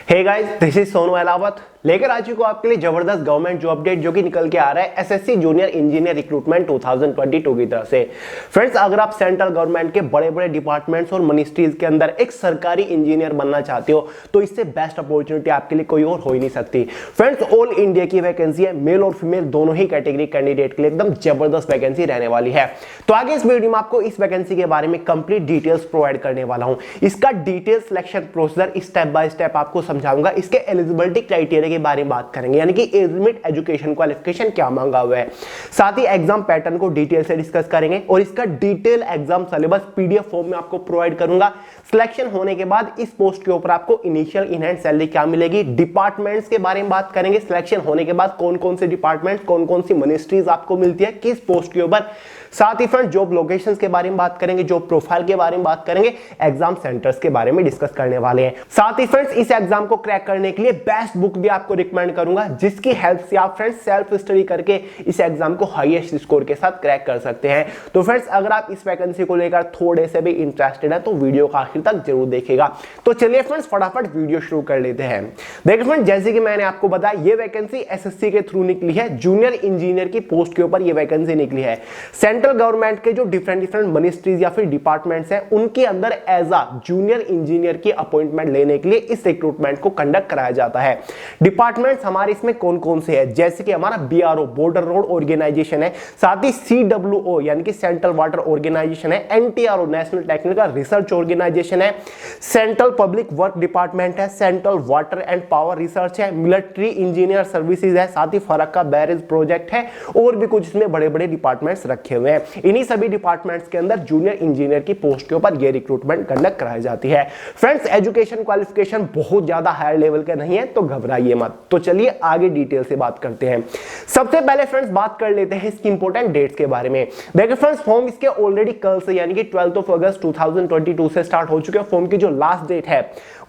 Hey guys, this is Sonu Ahlawat लेकर आ चुका हूं आपके लिए जबरदस्त गवर्नमेंट जॉब अपडेट जो कि निकल के आ रहा है एसएससी जूनियर इंजीनियर रिक्रूटमेंट 2022 की तरफ से। फ्रेंड्स, अगर आप सेंट्रल गवर्नमेंट के बड़े बड़े डिपार्टमेंट्स और मिनिस्ट्रीज के अंदर एक सरकारी इंजीनियर बनना चाहते हो तो इससे बेस्ट अपॉर्चुनिटी आपके लिए कोई और हो ही नहीं सकती। फ्रेंड्स, ऑल इंडिया की वैकेंसी है, मेल और फीमेल दोनों ही कैटेगरी कैंडिडेट के लिए एकदम जबरदस्त वैकेंसी रहने वाली है। तो आगे इस वीडियो में आपको इस वैकेंसी के बारे में कंप्लीट डिटेल्स प्रोवाइड करने वाला हूं। इसका detail selection procedure step by step आपको समझाऊंगा। इसके एलिजिबिलिटी क्राइटेरिया के बारे में बात करेंगे, यानी कि एज लिमिट, एजुकेशन क्वालिफिकेशन क्या मांगा हुआ है। साथ ही एग्जाम पैटर्न को डिटेल से डिस्कस करेंगे और इसका detail exam syllabus PDF form में आपको प्रोवाइड करूंगा। सिलेक्शन होने के बाद इस पोस्ट के ऊपर आपको इनिशियल इन हैंड सैलरी क्या मिलेगी, डिपार्टमेंट्स के बारे में बात करेंगे। सिलेक्शन होने के बाद कौन कौन से डिपार्टमेंट, कौन कौन सी मिनिस्ट्रीज आपको मिलती है किस पोस्ट के ऊपर। साथ ही फ्रेंड जॉब लोकेशंस के बारे में बात करेंगे, जॉब प्रोफाइल के बारे में बात करेंगे, एग्जाम सेंटर्स के बारे में डिस्कस करने वाले हैं। साथ ही फ्रेंड्स इस एग्जाम को क्रैक करने के लिए बेस्ट बुक भी आपको रिकमेंड करूंगा जिसकी हेल्प से आप फ्रेंड्स सेल्फ स्टडी करके इस एग्जाम को हाईएस्ट स्कोर के साथ क्रैक कर सकते हैं। तो फ्रेंड्स, अगर आप इस वैकेंसी को लेकर थोड़े से भी इंटरेस्टेड है तो वीडियो का आखिर तक जरूर देखिएगा। तो चलिए फ्रेंड्स फटाफट वीडियो शुरू कर लेते हैं। देखिए फ्रेंड्स, जैसे कि मैंने आपको बताया ये वैकेंसी एसएससी के थ्रू निकली है। जूनियर इंजीनियर की पोस्ट के ऊपर ये वैकेंसी निकली है। सेंट्रल गवर्नमेंट के जो डिफरेंट मिनिस्ट्रीज या फिर डिपार्टमेंट्स हैं उनके अंदर एज अ जूनियर इंजीनियर की अपॉइंटमेंट लेने के लिए इस रिक्रूटमेंट को कंडक्ट कराया जाता है। डिपार्टमेंट्स हमारे इसमें कौन कौन से हैं, जैसे कि हमारा बीआरओ बॉर्डर रोड ऑर्गेनाइजेशन है, साथ ही सीडब्ल्यूओ यानी कि सेंट्रल वाटर ऑर्गेनाइजेशन है, NTRO national technical research organisation है, सेंट्रल पब्लिक वर्क डिपार्टमेंट है, central water and power research है, मिलिट्री इंजीनियर सर्विसेज है, साथ ही फरक्का बैरेज प्रोजेक्ट है और भी कुछ इसमें बड़े बड़े डिपार्टमेंट्स रखे हुए हैं। इन्हीं सभी डिपार्टमेंट्स के अंदर जूनियर इंजीनियर की पोस्ट के ऊपर यह रिक्रूटमेंट कंडक्ट कराई जाती है। फ्रेंड्स, एजुकेशन क्वालिफिकेशन बहुत ज्यादा हायर लेवल का नहीं है तो घबराइए मत। तो चलिए आगे डिटेल से बात करते हैं। सबसे पहले फ्रेंड्स बात कर लेते हैं इसकी इंपॉर्टेंट डेट्स के बारे में। देखिए फ्रेंड्स, फॉर्म इसके ऑलरेडी कल से यानी कि 12 अगस्त 2022 से स्टार्ट हो चुके हैं। फॉर्म की जो लास्ट डेट है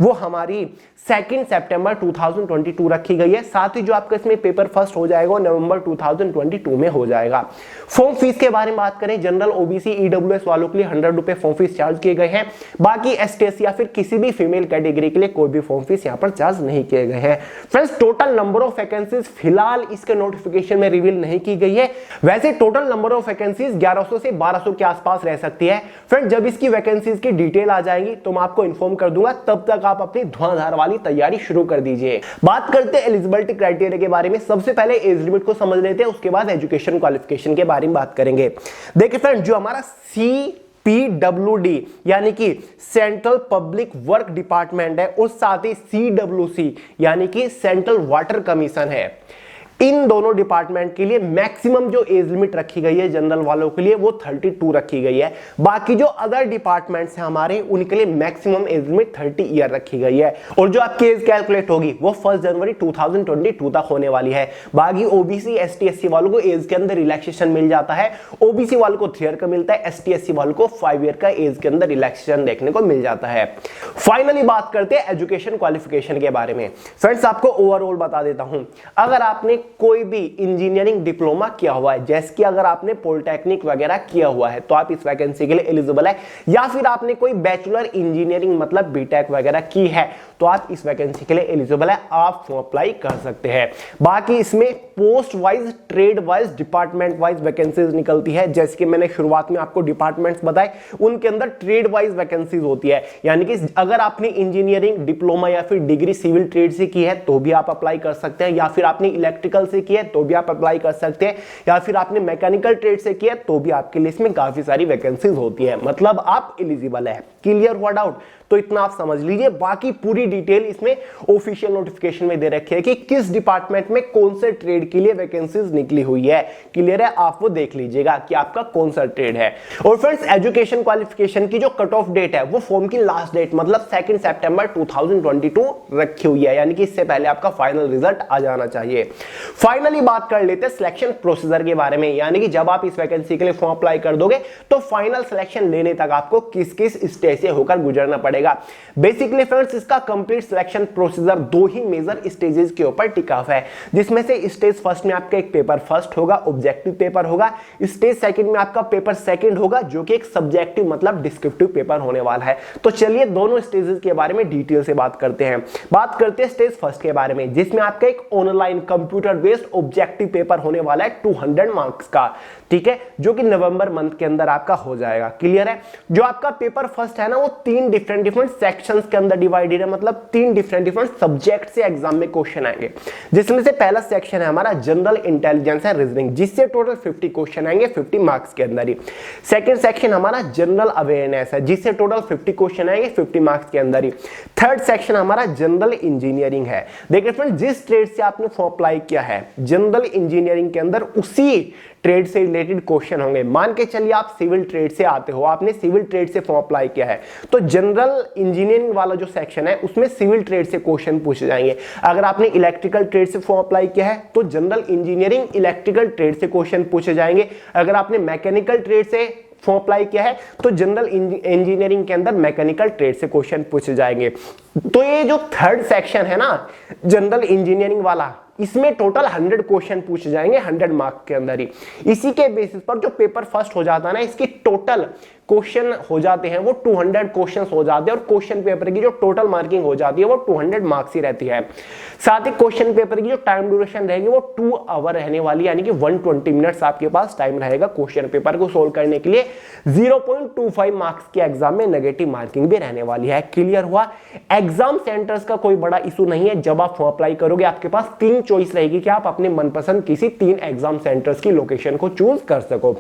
वो हमारी 2 सितंबर 2022 रखी गई है। साथ ही जो आपका इसमें पेपर फर्स्ट हो जाएगा नवंबर 2022 में हो जाएगा। फॉर्म फीस के बारे में बात करें, जनरल, ओबीसी, ईडब्ल्यूएस वालों के लिए 100 रुपए फॉर्म फीस चार्ज किए गए हैं। बाकी एसटीएस या फिर किसी भी फीमेल कैटेगरी के लिए कोई भी फॉर्म फीस यहां पर चार्ज नहीं किए गए हैं। Friends, total number of vacancies फिलहाल इसके नोटिफिकेशन में रिवील नहीं की गई है। वैसे टोटल नंबर ऑफ वैकेंसीज 1100 से 1200 के आसपास रह सकती है। फ्रेंड्स, जब इसकी वैकेंसीज की डिटेल आ जाएगी तो मैं आपको इन्फॉर्म कर दूंगा, तब तक आप अपनी धुआंधार वाली तैयारी शुरू कर दीजिए। बात करते हैं एलिजिबिलिटी क्राइटेरिया के बारे में। सबसे पहले एज लिमिट को समझ लेते हैं, उसके बाद एजुकेशन क्वालिफिकेशन के बारे में बात करेंगे। देखिए फ्रेंड, जो हमारा CPWD यानी कि सेंट्रल पब्लिक वर्क डिपार्टमेंट है और साथ ही CWC यानी कि सेंट्रल वाटर कमीशन है, इन दोनों डिपार्टमेंट के लिए मैक्सिमम जो एज लिमिट रखी गई है जनरल वालों के लिए वो 32 रखी गई है। बाकी जो अदर डिपार्टमेंट्स हैं हमारे उनके लिए मैक्सिमम एज लिमिट 30 ईयर रखी गई है। और जो आपकी एज कैलकुलेट होगी वो 1 जनवरी 2022 तक होने वाली है। बाकी ओबीसी एसटी एससी वालों को एज के अंदर रिलैक्सेशन मिल जाता है। ओबीसी वालों को 3 ईयर का मिलता है, एसटी एससी वालों को 5 ईयर का एज के अंदर रिलैक्सेशन देखने को मिल जाता है। फाइनली बात करते हैं एजुकेशन क्वालिफिकेशन के बारे में। फ्रेंड्स, आपको ओवरऑल बता देता हूं, अगर आपने कोई भी इंजीनियरिंग डिप्लोमा किया हुआ है, जैसे कि अगर आपने पॉलिटेक्निक वगैरह किया हुआ है तो आप इस वैकेंसी के लिए एलिजिबल है, या फिर आपने कोई बैचलर इंजीनियरिंग मतलब बीटेक वगैरह की है तो आप इस वैकेंसी के लिए एलिजिबल है, आप फॉर्म अप्लाई कर सकते हैं। बाकी इसमें post wise, trade wise, department wise vacancies निकलती है। जैसे कि मैंने शुरुआत में आपको डिपार्टमेंट्स बताए, उनके अंदर ट्रेड वाइज वैकेंसीज होती है, यानी कि अगर आपने इंजीनियरिंग डिप्लोमा या फिर डिग्री सिविल ट्रेड से की है तो भी आप अप्लाई कर सकते हैं, या फिर आपने इलेक्ट्रिकल से की है तो भी आप अप्लाई कर सकते हैं, या फिर आपने मैकेनिकल ट्रेड से किया तो भी आपके लिए इसमें काफी सारी वैकेंसीज होती है, मतलब आप एलिजिबल है। क्लियर हुआ डाउट? तो इतना आप समझ लीजिए। बाकी पूरी डिटेल इसमें ऑफिशियल नोटिफिकेशन में दे रखी है कि किस डिपार्टमेंट में कौन से ट्रेड के लिए वैकेंसीज निकली हुई है। क्लियर है? आप वो देख लीजिएगा कि आपका कौन सा ट्रेड है। और फ्रेंड्स, एजुकेशन क्वालिफिकेशन की जो कट ऑफ डेट है वो फॉर्म की लास्ट डेट मतलब 2 सितंबर 2022 रखी हुई है, यानी कि इससे पहले आपका फाइनल रिजल्ट आ जाना चाहिए। फाइनली बात कर लेते हैं सिलेक्शन प्रोसीजर के बारे में, यानी कि जब आप इस वैकेंसी के लिए फॉर्म अप्लाई कर दोगे तो फाइनल सिलेक्शन लेने तक आपको किस किस स्टेज से होकर गुजरना पड़ेगा। बेसिकली फ्रेंड्स इसका कंप्लीट सिलेक्शन प्रोसीजर दो ही मेजर स्टेजेस के ऊपर टिका हुआ है, जिसमें से स्टेज फर्स्ट में आपका एक पेपर फर्स्ट होगा, ऑब्जेक्टिव पेपर होगा। स्टेज सेकंड में आपका पेपर सेकंड होगा जो कि एक सब्जेक्टिव मतलब डिस्क्रिप्टिव पेपर होने वाला है। तो चलिए दोनों स्टेजेस के बारे में डिटेल से बात करते हैं। बात करते हैं स्टेज फर्स्ट के बारे में, जिसमें आपका एक online computer based objective paper होने वाला है 200 मार्क्स का, ठीक है, जो कि नवंबर मंथ के अंदर आपका हो जाएगा। क्लियर है। जो आपका पेपर फर्स्ट है ना वो तीन डिफरेंट सेक्शंस के अंदर डिवाइडेड है, मतलब तीन डिफरेंट सब्जेक्ट से एग्जाम में क्वेश्चन आएंगे, जिसमें से पहला सेक्शन है हमारा जनरल इंटेलिजेंस एंड रीजनिंग, जिससे टोटल 50 क्वेश्चन आएंगे 50 मार्क्स के अंदर ही। सेकंड सेक्शन हमारा जनरल अवेयरनेस है, जिससे टोटल 50 क्वेश्चन आएंगे 50 मार्क्स के अंदर ही। थर्ड सेक्शन हमारा जनरल इंजीनियरिंग है। देखिए फ्रेंड, जिस ट्रेड से आपने फॉर्म अप्लाई किया है जनरल इंजीनियरिंग के अंदर उसी ट्रेड से रिलेटेड क्वेश्चन होंगे। मान के चलिए आप सिविल ट्रेड से आते हो, आपने सिविल ट्रेड से फॉर्म अप्लाई किया है, तो जनरल इंजीनियरिंग वाला जो सेक्शन है उसमें सिविल ट्रेड से क्वेश्चन पूछे जाएंगे। अगर आपने इलेक्ट्रिकल ट्रेड से फॉर्म अप्लाई किया है तो जनरल इंजीनियरिंग इलेक्ट्रिकल ट्रेड से क्वेश्चन पूछे जाएंगे। अगर आपने मैकेनिकल ट्रेड से फॉर्म अप्लाई किया है तो जनरल इंजीनियरिंग के अंदर मैकेनिकल ट्रेड से क्वेश्चन पूछे जाएंगे। तो ये जो थर्ड सेक्शन है ना जनरल इंजीनियरिंग वाला, इसमें टोटल 100 क्वेश्चन पूछे जाएंगे 100 मार्क्स के अंदर ही। इसी के बेसिस पर जो पेपर फर्स्ट हो जाता है ना, इसकी टोटल क्वेश्चन हो जाते हैं वो 200 क्वेश्चंस हो जाते हैं, और क्वेश्चन पेपर की जो टोटल मार्किंग हो जाती है वो 200 मार्क्स ही रहती है। साथ ही क्वेश्चन पेपर की जो टाइम ड्यूरेशन रहेगी वो 2 आवर रहने वाली, यानी कि 120 मिनट्स आपके पास टाइम रहेगा क्वेश्चन पेपर को सोल्व करने के लिए। 0.25 मार्क्स के एग्जाम में नेगेटिव मार्किंग भी रहने वाली है। क्लियर हुआ। एग्जाम सेंटर्स का कोई बड़ा इशू नहीं है। जब आप फॉर्म अप्लाई करोगे आपके पास 3 चॉइस रहेगी कि आप अपने मनपसंद किसी 3 एग्जाम सेंटर्स की लोकेशन को चूज कर सको।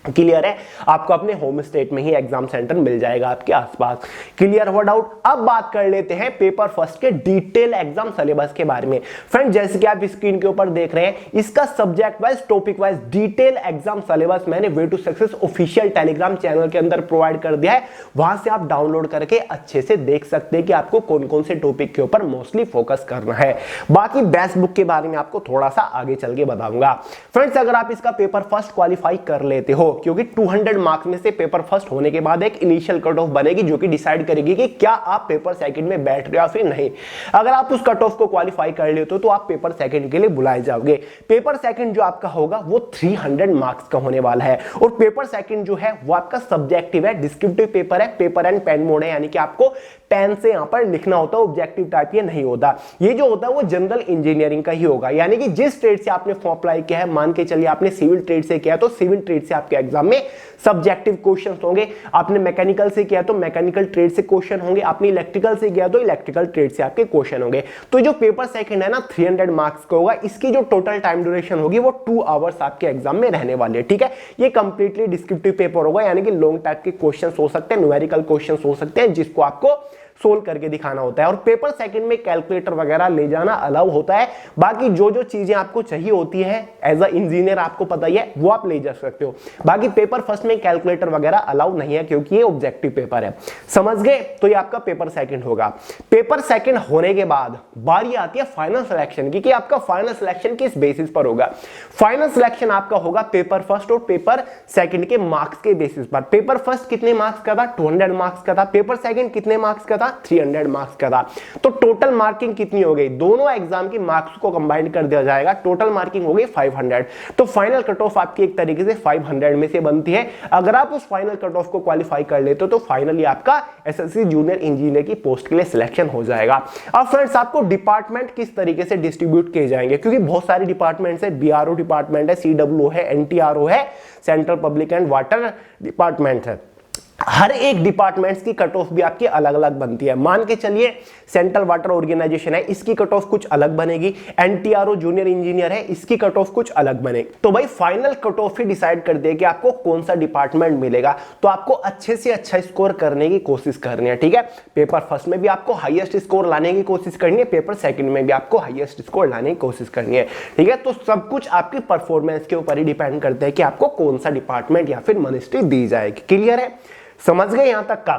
क्लियर है। आपको अपने होम स्टेट में ही एग्जाम सेंटर मिल जाएगा आपके आसपास। क्लियर हुआ डाउट। अब बात कर लेते हैं पेपर फर्स्ट के डिटेल एग्जाम सिलेबस के बारे में। फ्रेंड जैसे कि आप स्क्रीन के ऊपर देख रहे हैं, इसका subject wise topic wise detail exam syllabus मैंने way to success official Telegram channel के अंदर प्रोवाइड कर दिया है। वहां से आप डाउनलोड करके अच्छे से देख सकते हैं कि आपको कौन कौन से टॉपिक के ऊपर मोस्टली फोकस करना है। बाकी बेस्ट बुक के बारे में आपको थोड़ा सा आगे चल के बताऊंगा। फ्रेंड्स अगर आप इसका पेपर फर्स्ट क्वालिफाई कर लेते हो, क्योंकि 200 मार्क्स में से पेपर फर्स्ट होने के बाद एक इनिशियल कट ऑफ बनेगी जो कि डिसाइड करेगी कि क्या आप पेपर सेकंड में बैठ रहे हो या फिर नहीं। अगर आप उस कट ऑफ को क्वालिफाई कर लेते हो तो आप पेपर सेकंड के लिए बुलाए जाओगे। पेपर सेकंड जो आपका होगा वो 300 मार्क्स का होने वाला है, और पेपर सेकंड जो है वो आपका सब्जेक्टिव है, डिस्क्रिप्टिव पेपर है, पेपर एंड पेन मोड है, यानी कि आपको पेन से यहां पर लिखना होता है, ऑब्जेक्टिव टाइप ये नहीं होता। ये जो होता है वो जनरल इंजीनियरिंग का ही होगा, यानी कि जिस ट्रेड से आपने फॉर्म अप्लाई किया है, मान के चलिए आपने सिविल ट्रेड से किया तो सिविल ट्रेड से आपके एग्जाम में सब्जेक्टिव क्वेश्चंस होंगे। आपने मैकेनिकल से किया तो मैकेनिकल ट्रेड से क्वेश्चन होंगे, आपने इलेक्ट्रिकल से किया तो इलेक्ट्रिकल ट्रेड से आपके क्वेश्चन होंगे। तो जो पेपर सेकंड है ना 300 मार्क्स का होगा, इसकी जो टोटल टाइम ड्यूरेशन होगी वो 2 आवर्स आपके एग्जाम में रहने वाली है। ठीक है, ये कंप्लीटली डिस्क्रिप्टिव पेपर होगा, यानी कि लॉन्ग टाइप के क्वेश्चंस हो सकते हैं, न्यूमेरिकल क्वेश्चंस हो सकते हैं जिसको आपको सोल्व करके दिखाना होता है। और पेपर सेकंड में कैलकुलेटर वगैरह ले जाना अलाउ होता है। बाकी जो जो चीजें आपको चाहिए होती है एज अ इंजीनियर आपको पता ही है, वो आप ले जा सकते हो। बाकी पेपर फर्स्ट में कैलकुलेटर वगैरह अलाउ नहीं है क्योंकि ये ऑब्जेक्टिव पेपर है। समझ गए? तो ये आपका पेपर सेकंड होगा। पेपर सेकंड होने के बाद बारी आती है फाइनल सिलेक्शन की, कि आपका फाइनल सिलेक्शन किस बेसिस पर होगा। फाइनल सिलेक्शन आपका होगा पेपर फर्स्ट और पेपर सेकंड के मार्क्स के बेसिस पर। पेपर फर्स्ट कितने मार्क्स का था? 200 मार्क्स का था। पेपर सेकंड कितने मार्क्स का था? 300 मार्क्स का था। तो टोटल मार्किंग कितनी हो गई? दोनों एग्जाम की मार्क्स को कंबाइन कर दिया जाएगा, टोटल मार्किंग हो गई 500। तो फाइनल कट ऑफ आपकी एक तरीके से 500 में से बनती है। अगर आप उस फाइनल कट ऑफ को क्वालिफाई कर लेते हो तो फाइनली आपका एसएससी जूनियर इंजीनियर की पोस्ट के लिए सिलेक्शन हो जाएगा। अब फ्रेंड्स आपको डिपार्टमेंट किस तरीके से डिस्ट्रीब्यूट किए जाएंगे, क्योंकि बहुत सारे डिपार्टमेंट्स है, बीआरओ डिपार्टमेंट है, सीडब्ल्यू है, एनटीआरओ है, central public and water department है। हर एक डिपार्टमेंट्स की कट ऑफ भी आपकी अलग अलग बनती है। मान के चलिए सेंट्रल वाटर ऑर्गेनाइजेशन है, इसकी कट ऑफ कुछ अलग बनेगी। एनटीआरओ जूनियर इंजीनियर है, इसकी कट ऑफ कुछ अलग बनेगी। तो भाई फाइनल कट ऑफ ही डिसाइड कर दे कि आपको कौन सा डिपार्टमेंट मिलेगा। तो आपको अच्छे से अच्छा स्कोर करने की कोशिश करनी है। ठीक है, पेपर फर्स्ट में भी आपको हाईएस्ट स्कोर लाने की कोशिश करनी है, पेपर सेकंड में भी आपको हाईएस्ट स्कोर लाने की कोशिश करनी है। ठीक है, तो सब कुछ आपकी परफॉर्मेंस के ऊपर ही डिपेंड करता है कि आपको कौन सा डिपार्टमेंट या फिर मिनिस्ट्री दी जाएगी। क्लियर है? समझ गए यहां तक का?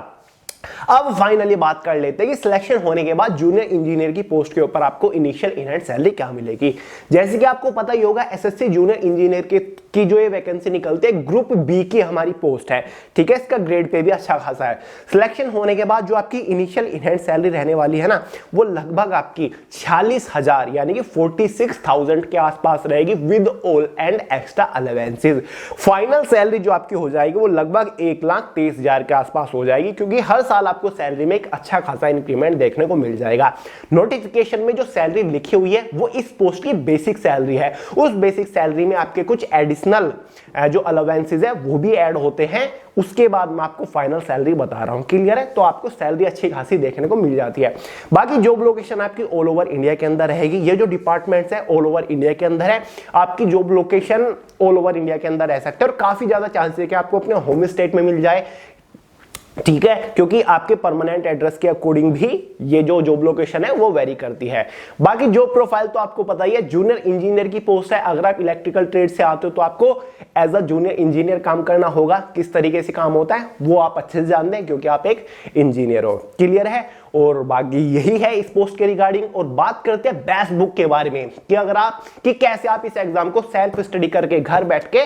अब फाइनली बात कर लेते हैं कि सिलेक्शन होने के बाद जूनियर इंजीनियर की पोस्ट के ऊपर आपको इनिशियल इनहैंड सैलरी क्या मिलेगी। जैसे कि आपको पता ही होगा, एसएससी जूनियर इंजीनियर की जो ये वैकेंसी निकलती है, ग्रुप बी की हमारी पोस्ट है, ठीक है। इसका ग्रेड पे भी अच्छा खासा है। सिलेक्शन होने के बाद जो आपकी इनिशियल इनहैंड सैलरी रहने वाली है ना, वो लगभग आपकी 46,000 यानी कि 46,000 के आसपास रहेगी with all and extra allowances. Final salary जो आपकी हो जाएगी वो लगभग 1,23,000 के आसपास हो जाएगी, क्योंकि हर साल आपको सैलरी में एक अच्छा खासा इंक्रीमेंट देखने को मिल जाएगा। नोटिफिकेशन में जो सैलरी लिखी हुई है वो इस पोस्ट की बेसिक सैलरी है। उस बेसिक सैलरी में आपके कुछ एडिशनल जो अलाउंसेस है वो भी ऐड होते हैं। उसके बाद मैं आपको फाइनल सैलरी बता रहा हूं, क्लियर है। तो आपको सैलरी अच्छी खासी देखने को मिल जाती है। बाकी जॉब लोकेशन आपकी ऑल ओवर इंडिया के अंदर रहेगी। ये जो डिपार्टमेंट्स है ऑल ओवर इंडिया के अंदर है। आपकी job location all over India के अंदर रह सकते हैं और काफी ज्यादा चांसेस है कि आपको अपने होम स्टेट में मिल जाए, ठीक है, क्योंकि आपके परमानेंट एड्रेस के अकॉर्डिंग भी ये जो जॉब लोकेशन है वो वेरी करती है। बाकी जॉब प्रोफाइल तो आपको पता ही है, जूनियर इंजीनियर की पोस्ट है। अगर आप इलेक्ट्रिकल ट्रेड से आते हो तो आपको एज अ जूनियर इंजीनियर काम करना होगा। किस तरीके से काम होता है वो आप अच्छे से जानते हैं, क्योंकि आप एक इंजीनियर हो, क्लियर है। और बाकी यही है इस पोस्ट के रिगार्डिंग। और बात करते हैं बेस्ट बुक के बारे में कि कैसे आप इस एग्जाम को सेल्फ स्टडी करके घर बैठ के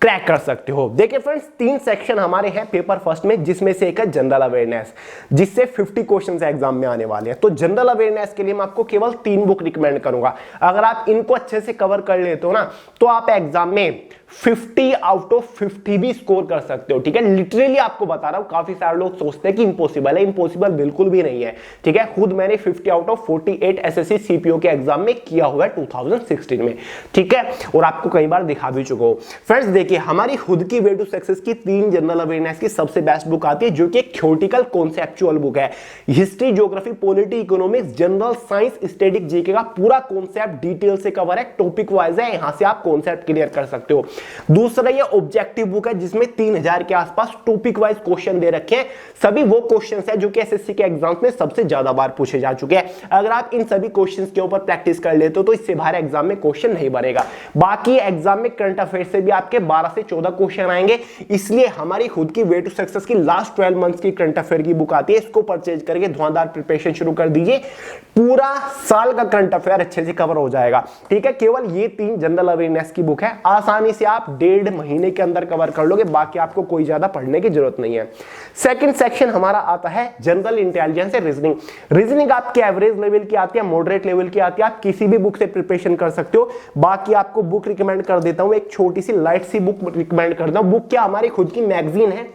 क्रैक कर सकते हो। देखिए फ्रेंड्स, 3 सेक्शन हमारे हैं पेपर फर्स्ट में, जिसमें से एक है जनरल अवेयरनेस, जिससे 50 क्वेश्चन एग्जाम में आने वाले हैं। तो जनरल अवेयरनेस के लिए मैं आपको केवल 3 बुक रिकमेंड करूंगा। अगर आप इनको अच्छे से कवर कर लेते हो ना, तो आप एग्जाम में 50 आउट ऑफ 50 भी स्कोर कर सकते हो, ठीक है। लिटरली आपको बता रहा हूं, काफी सारे लोग सोचते हैं कि इंपॉसिबल है, इंपॉसिबल बिल्कुल भी नहीं है, ठीक है। खुद मैंने 50 आउट ऑफ 48 एसएससी सीपीओ के एग्जाम में किया हुआ है 2016 में, ठीक है, और आपको कई बार दिखा भी चुका हूं। फ्रेंड्स देखिए, हमारी खुद की वे टू सक्सेस की 3 जनरल अवेयरनेस की सबसे बेस्ट बुक आती है, जो कि एक थ्योरेटिकल कॉन्सेप्चुअल बुक है। History, geography, polity, economics, general science, static GK का पूरा कॉन्सेप्ट डिटेल से कवर है, टॉपिक वाइज है, यहां से आप कॉन्सेप्ट क्लियर कर सकते हो। दूसरा ये ऑब्जेक्टिव बुक है, जिसमें 3000 के आसपास टॉपिक वाइज क्वेश्चन दे रखे हैं। सभी वो क्वेश्चंस हैं जो कि एसएससी के एग्जाम्स में सबसे ज्यादा बार पूछे जा चुके हैं। अगर आप इन सभी क्वेश्चंस के ऊपर प्रैक्टिस कर लेते हो तो इससे बाहर एग्जाम में क्वेश्चन नहीं बनेगा। बाकी एग्जाम में करंट अफेयर से भी आपके 12 से 14 क्वेश्चन आएंगे। इसलिए हमारी खुद की वे टू सक्सेस की लास्ट 12 मंथ्स की करंट अफेयर की बुक आती है, इसको परचेज करके धुआंधार प्रिपरेशन शुरू कर दीजिए। पूरा साल का करंट अफेयर अच्छे से कवर हो जाएगा, ठीक है। केवल ये 3 जनरल अवेयरनेस की बुक है, आसानी से आप 1.5 महीने के अंदर कवर कर लोगे। बाकी आपको कोई ज्यादा पढ़ने की जरूरत नहीं है। सेकंड सेक्शन हमारा आता है general intelligence and reasoning. Reasoning आपके एवरेज लेवल की आती है, मॉडरेट लेवल की आती है, आप किसी भी बुक से प्रिपरेशन कर सकते हो। बाकी आपको बुक रिकमेंड कर देता हूं, एक छोटी सी लाइट सी बुक रिकमेंड करता हूं। बुक क्या, हमारी खुद की मैगजीन है,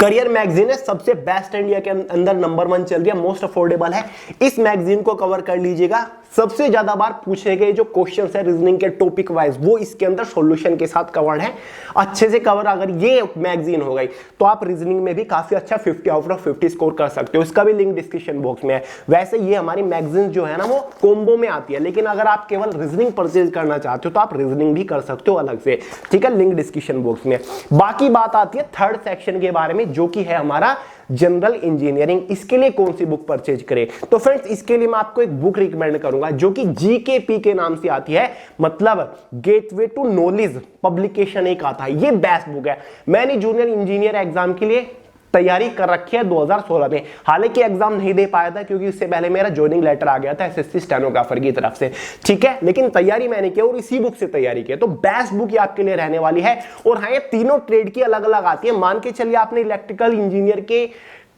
करियर मैगजीन है, सबसे बेस्ट इंडिया के अंदर नंबर 1 चल रही है, मोस्ट अफोर्डेबल है। इस मैगजीन को कवर कर लीजिएगा। सबसे ज्यादा बार पूछे गए जो क्वेश्चंस है रीजनिंग के टॉपिक वाइज, वो इसके अंदर सॉल्यूशन के साथ कवर्ड है, अच्छे से कवर। अगर ये मैगजीन हो गई तो आप रीजनिंग में भी काफी अच्छा 50 आउट ऑफ 50 स्कोर कर सकते हो। इसका भी लिंक डिस्क्रिप्शन बॉक्स में है। वैसे ये हमारी मैगजीन जो है ना, वो कॉम्बो में आती है, लेकिन अगर आप केवल रीजनिंग परचेज करना चाहते हो तो आप रीजनिंग भी कर सकते हो अलग से, ठीक है, लिंक डिस्क्रिप्शन बॉक्स में। बाकी बात आती है थर्ड सेक्शन के बारे में, जो कि है हमारा जनरल इंजीनियरिंग। इसके लिए कौन सी बुक परचेज करें? तो फ्रेंड्स, इसके लिए मैं आपको एक बुक रिकमेंड करूंगा जो कि जीकेपी के नाम से आती है, मतलब गेटवे टू नॉलेज पब्लिकेशन एक आता है। ये बेस्ट बुक है। मैंने जूनियर इंजीनियर एग्जाम के लिए तैयारी कर रखी है 2016 में। हालांकि एग्जाम नहीं दे पाया था क्योंकि इससे पहले मेरा ज्वाइनिंग लेटर आ गया था एसएससी स्टेनोग्राफर की तरफ से, ठीक है, लेकिन तैयारी मैंने की और इसी बुक से तैयारी की। तो बेस्ट बुक ये आपके लिए रहने वाली है। और हाँ, ये तीनों ट्रेड की अलग अलग आती है। मान के चलिए आपने इलेक्ट्रिकल इंजीनियर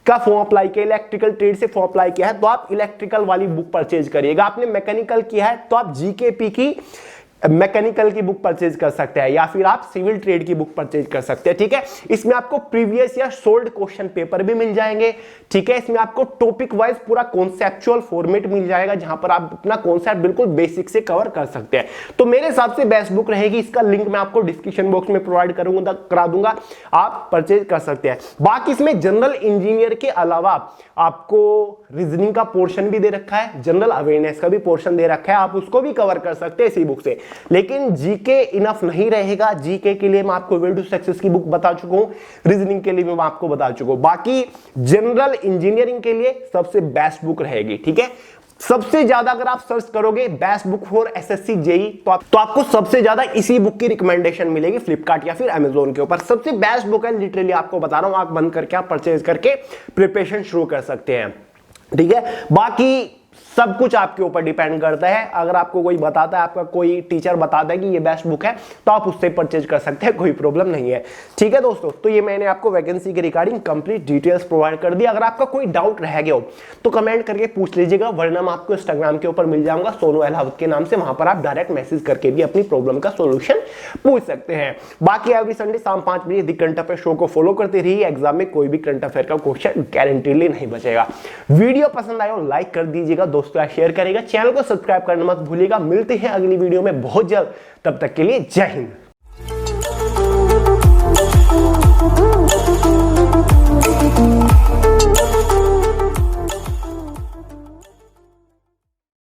का फॉर्म अप्लाई किया, इलेक्ट्रिकल ट्रेड से फॉर्म अप्लाई किया है, तो आप इलेक्ट्रिकल वाली बुक परचेज करिएगा। आपने मैकेनिकल किया है तो आप जीकेपी की मैकेनिकल की बुक परचेज कर सकते हैं, या फिर आप सिविल ट्रेड की बुक परचेज कर सकते हैं, ठीक है। इसमें आपको प्रीवियस या सोल्ड क्वेश्चन पेपर भी मिल जाएंगे, ठीक है। इसमें आपको टॉपिक वाइज पूरा कॉन्सेप्चुअल फॉर्मेट मिल जाएगा, जहां पर आप अपना कॉन्सेप्ट बिल्कुल बेसिक से कवर कर सकते हैं। तो मेरे हिसाब से बेस्ट बुक रहेगी। इसका लिंक मैं आपको डिस्क्रिप्शन बॉक्स में प्रोवाइड करा दूंगा, आप परचेज कर सकते हैं। बाकी इसमें जनरल इंजीनियर के अलावा आपको रीजनिंग का पोर्शन भी दे रखा है, जनरल अवेयरनेस का भी पोर्शन दे रखा है, आप उसको भी कवर कर सकते हैं इसी बुक से। लेकिन जीके इनफ नहीं रहेगा। जीके के लिए मैं आपको वे टू सक्सेस की बुक बता चुका हूं, रीजनिंग के लिए मैं आपको बता चुका हूं। बाकी जनरल इंजीनियरिंग के लिए सबसे बेस्ट बुक रहेगी, ठीक है। सबसे ज्यादा अगर आप सर्च करोगे best book for SSC JE तो आपको सबसे ज्यादा इसी बुक की रिकमेंडेशन मिलेगी फ्लिपकार्ट या फिर अमेजोन के ऊपर। सबसे बेस्ट बुक है, लिटरली आपको बता रहा हूं, आंख बंद करके आप परचेज करके प्रिपरेशन शुरू कर सकते हैं। ठीक है, बाकी सब कुछ आपके ऊपर डिपेंड करता है। अगर आपको कोई बताता है, आपका कोई टीचर बताता है कि ये बेस्ट बुक है, तो आप उससे परचेज कर सकते हैं, कोई प्रॉब्लम नहीं है। ठीक है दोस्तों, तो ये मैंने आपको वैकेंसी के रिगार्डिंग कंप्लीट डिटेल्स प्रोवाइड कर दी। अगर आपका कोई डाउट रह गया हो तो कमेंट करके पूछ लीजिएगा, वरना मैं आपको इंस्टाग्राम के ऊपर मिल जाऊंगा सोनू अहलावत के नाम से, वहां पर आप डायरेक्ट मैसेज करके भी अपनी प्रॉब्लम का सोल्यूशन पूछ सकते हैं। बाकी एवरी संडे शाम 5 बजे दी करंट अफेयर शो को फॉलो करते रहिए, एग्जाम में कोई भी करंट अफेयर का क्वेश्चन गारंटीली नहीं बचेगा। वीडियो पसंद आया हो लाइक कर दीजिएगा, दोस्तों शेयर करेगा, चैनल को सब्सक्राइब करना मत भूलिएगा। मिलते हैं अगली वीडियो में बहुत जल्द, तब तक के लिए जय हिंद।